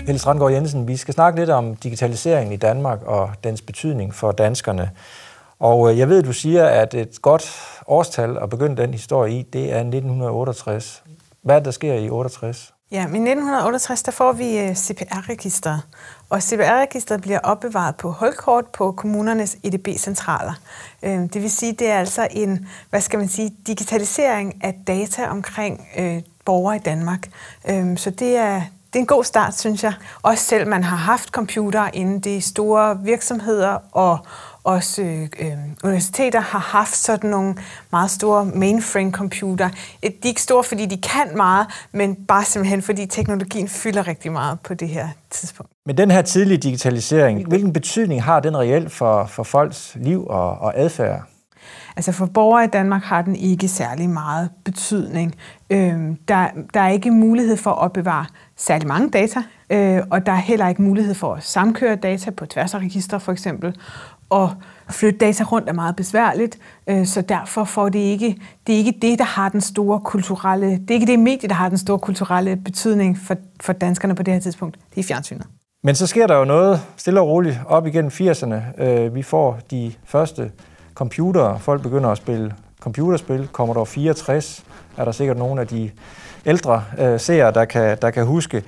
Helle Strandgaard Jensen, vi skal snakke lidt om digitaliseringen i Danmark og dens betydning for danskerne. Og jeg ved, du siger, at et godt årstal at begynde den historie i, det er 1968. Hvad er det, der sker i 68? Ja, i 1968 der får vi CPR-registeret, og CPR-registeret bliver opbevaret på hulkort på kommunernes EDB-centraler. Det vil sige, det er altså en, digitalisering af data omkring borgere i Danmark. Så det er en god start, synes jeg. Også selv man har haft computer inden de store virksomheder, og også universiteter har haft sådan nogle meget store mainframe-computer. De er ikke store, fordi de kan meget, men bare simpelthen, fordi teknologien fylder rigtig meget på det her tidspunkt. Men den her tidlige digitalisering, hvilken betydning har den reelt for folks liv og adfærd? Altså for borgere i Danmark har den ikke særlig meget betydning. Der er ikke mulighed for at opbevare særlig mange data, og der er heller ikke mulighed for at samkøre data på tværs af registre for eksempel. Og at flytte data rundt er meget besværligt, så derfor får det er ikke det, der har den store kulturelle, det er ikke det medie, der har den store kulturelle betydning for danskerne på det her tidspunkt. Det er fjernsynet. Men så sker der jo noget stille og roligt op igennem 80'erne. Vi får de første computere, folk begynder at spille computerspil. Commodore 64 er der sikkert nogle af de ældre seere, der kan huske.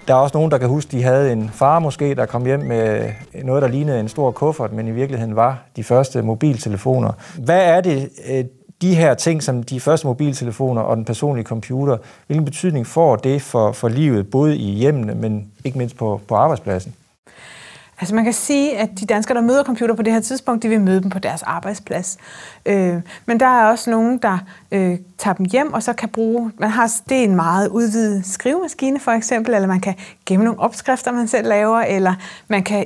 Der er også nogen, der kan huske, de havde en far måske, der kom hjem med noget, der lignede en stor kuffert, men i virkeligheden var de første mobiltelefoner. Hvad er det, de her ting, som de første mobiltelefoner og den personlige computer, hvilken betydning får det for livet, både i hjemmene, men ikke mindst på arbejdspladsen? Altså man kan sige, at de danskere, der møder computer på det her tidspunkt, de vil møde dem på deres arbejdsplads. Men der er også nogen, der tager dem hjem, og så kan bruge, det er en meget udvidet skrivemaskine for eksempel, eller man kan gemme nogle opskrifter, man selv laver, eller man kan,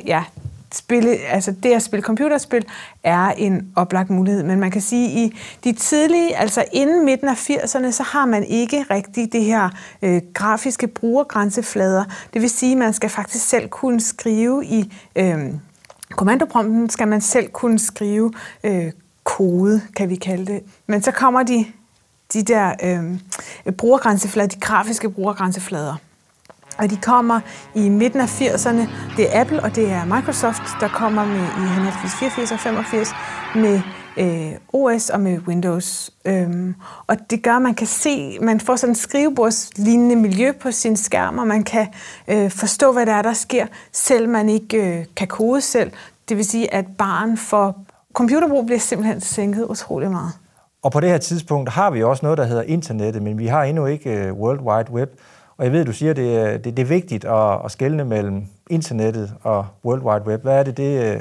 det at spille computerspil er en oplagt mulighed, men man kan sige, at i de tidlige, altså inden midten af 80'erne, så har man ikke rigtig det her grafiske brugergrænseflader. Det vil sige, at man skal faktisk selv kunne skrive i kommandoprompten, skal man selv kunne skrive kode, kan vi kalde det. Men så kommer de der brugergrænseflader, de grafiske brugergrænseflader. Og de kommer i midten af 80'erne. Det er Apple og det er Microsoft, der kommer med i henholdsvis 84 og 85 med OS og med Windows. Og det gør, at man kan se, man får sådan et skrivebordslignende miljø på sin skærm, og man kan forstå, hvad der sker, selv man ikke kan kode selv. Det vil sige, at barren for computerbrug bliver simpelthen sænket utrolig meget. Og på det her tidspunkt har vi også noget, der hedder internettet, men vi har endnu ikke World Wide Web. Og jeg ved, du siger, at det er vigtigt at skelne mellem internettet og World Wide Web.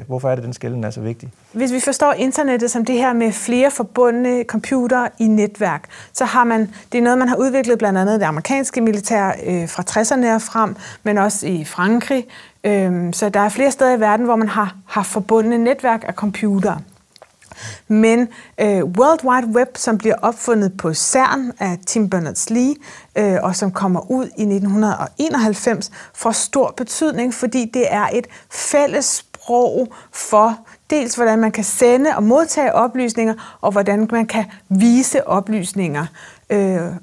Hvorfor er det, den skelnen er så vigtig? Hvis vi forstår internettet som det her med flere forbundne computere i netværk, så har det er noget, man har udviklet blandt andet det amerikanske militær fra 60'erne og frem, men også i Frankrig. Så der er flere steder i verden, hvor man har forbundne netværk af computere. Men World Wide Web, som bliver opfundet på CERN af Tim Berners-Lee, og som kommer ud i 1991, får stor betydning, fordi det er et fælles sprog for dels hvordan man kan sende og modtage oplysninger, og hvordan man kan vise oplysninger.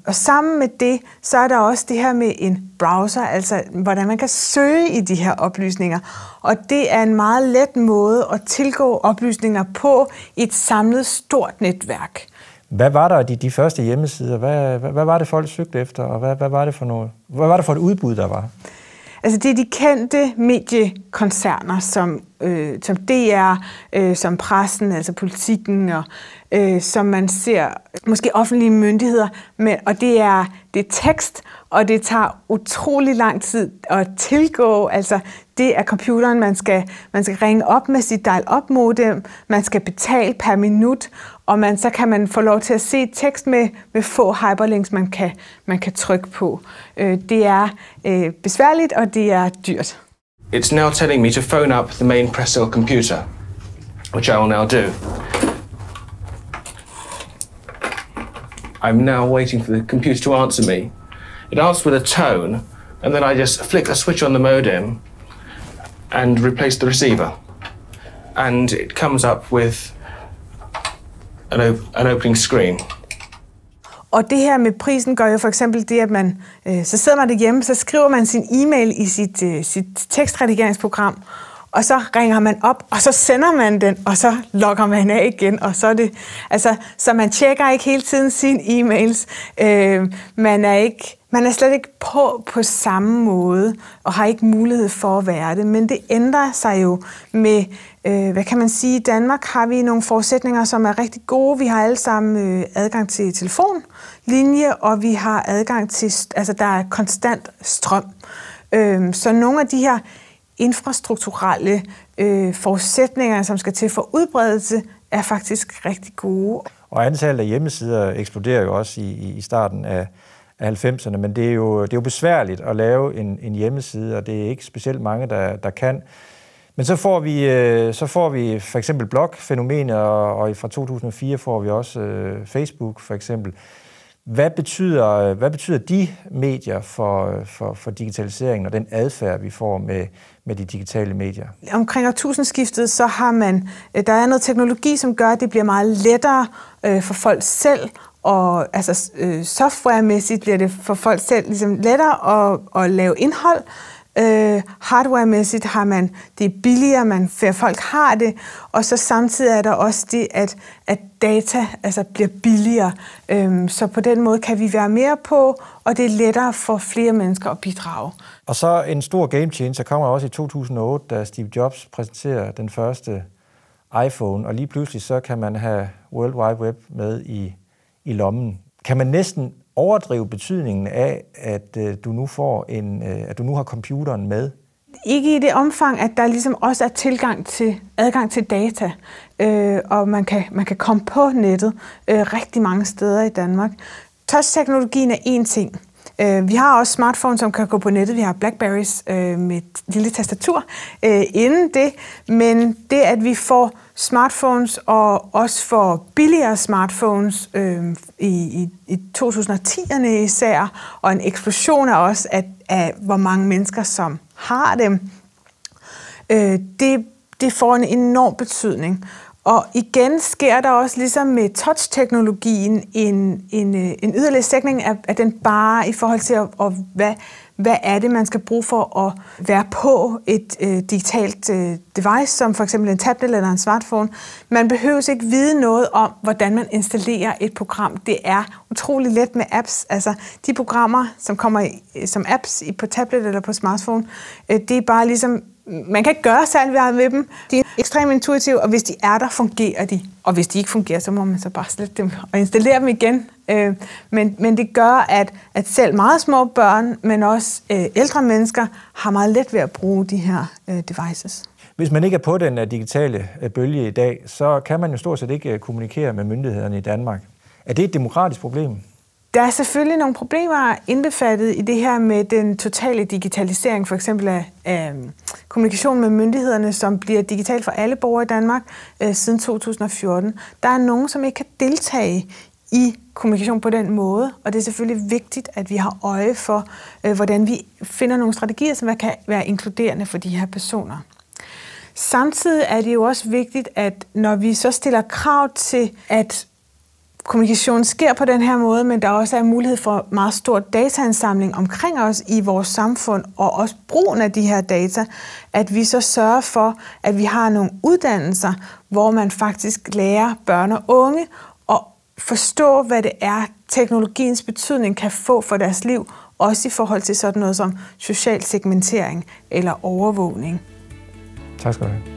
Og sammen med det, så er der også det her med en browser, altså hvordan man kan søge i de her oplysninger. Og det er en meget let måde at tilgå oplysninger på et samlet stort netværk. Hvad var der de første hjemmesider? Hvad var det, folk søgte efter, og hvad var det for noget? Hvad var det for et udbud, der var? Altså det er de kendte mediekoncerner, som DR, som Pressen, altså Politikken, og som man ser, måske offentlige myndigheder, og det er tekst, og det tager utrolig lang tid at tilgå. Altså det er computeren, man skal ringe op med sit dial-up-modem, man skal betale per minut, og så kan man få lov til at se tekst med få hyperlinks, man kan trykke på. Det er besværligt, og det er dyrt. It's now telling me to phone up the main Prestel computer, which I will now do. I'm now waiting for the computer to answer me. It asks with a tone, and then I just flick a switch on the modem and replace the receiver. And it comes up with an opening screen. Og det her med prisen gør jo for eksempel det, at man, så sidder man derhjemme, så skriver man sin e-mail i sit tekstredigeringsprogram, og så ringer man op, og så sender man den, og så logger man af igen, og så er det, altså, så man tjekker ikke hele tiden sine e-mails. Man er slet ikke på samme måde, og har ikke mulighed for at være det. Men det ændrer sig jo med, hvad kan man sige, i Danmark har vi nogle forudsætninger, som er rigtig gode. Vi har alle sammen adgang til telefonlinje, og vi har adgang til, altså der er konstant strøm. Så nogle af de her infrastrukturelle forudsætninger, som skal til for udbredelse, er faktisk rigtig gode. Og antallet af hjemmesider eksploderer jo også i starten af 90'erne, men det er jo besværligt at lave en hjemmeside, og det er ikke specielt mange, der kan. Men så får vi for eksempel blogfænomener, og fra 2004 får vi også Facebook for eksempel. Hvad betyder de medier for digitaliseringen og den adfærd, vi får med de digitale medier? Omkring årtusindskiftet, så har der er noget teknologi, som gør, at det bliver meget lettere for folk selv, og altså softwaremæssigt bliver det for folk selv ligesom lettere at lave indhold. Hardwaremæssigt det er billigere, folk har det, og så samtidig er der også det, at data bliver billigere. Så på den måde kan vi være mere på, og det er lettere for flere mennesker at bidrage. Og så en stor game changer kommer også i 2008, da Steve Jobs præsenterer den første iPhone, og lige pludselig så kan man have World Wide Web med i lommen. Kan man næsten overdrive betydningen af, at du nu har computeren med? Ikke i det omfang, at der ligesom også er adgang til data, og man kan komme på nettet rigtig mange steder i Danmark. Touch-teknologien er én ting. Vi har også smartphones, som kan gå på nettet. Vi har Blackberries med et lille tastatur inden det. Men det, at vi får smartphones og også får billigere smartphones i 2010'erne især, og en eksplosion af også af hvor mange mennesker, som har dem, det får en enorm betydning. Og igen sker der også ligesom med touch-teknologien en yderligere sætning af den bare i forhold til, hvad er det, man skal bruge for at være på et digitalt device, som for eksempel en tablet eller en smartphone. Man behøver ikke vide noget om, hvordan man installerer et program. Det er utrolig let med apps. Altså de programmer, som kommer som apps på tablet eller på smartphone, det er bare ligesom, man kan ikke gøre særlig meget med dem. De er ekstremt intuitive, og hvis de er der, fungerer de. Og hvis de ikke fungerer, så må man så bare slette dem og installere dem igen. Men det gør, at selv meget små børn, men også ældre mennesker, har meget let ved at bruge de her devices. Hvis man ikke er på den digitale bølge i dag, så kan man jo stort set ikke kommunikere med myndighederne i Danmark. Er det et demokratisk problem? Der er selvfølgelig nogle problemer indbefattet i det her med den totale digitalisering, for eksempel af kommunikation med myndighederne, som bliver digitalt for alle borgere i Danmark siden 2014. Der er nogen, som ikke kan deltage i kommunikation på den måde, og det er selvfølgelig vigtigt, at vi har øje for, hvordan vi finder nogle strategier, som kan være inkluderende for de her personer. Samtidig er det jo også vigtigt, at når vi så stiller krav til, at kommunikationen sker på den her måde, men der også er mulighed for meget stor dataindsamling omkring os i vores samfund, og også brugen af de her data, at vi så sørger for, at vi har nogle uddannelser, hvor man faktisk lærer børn og unge at forstå, hvad det er, teknologiens betydning kan få for deres liv, også i forhold til sådan noget som social segmentering eller overvågning. Tak skal du have.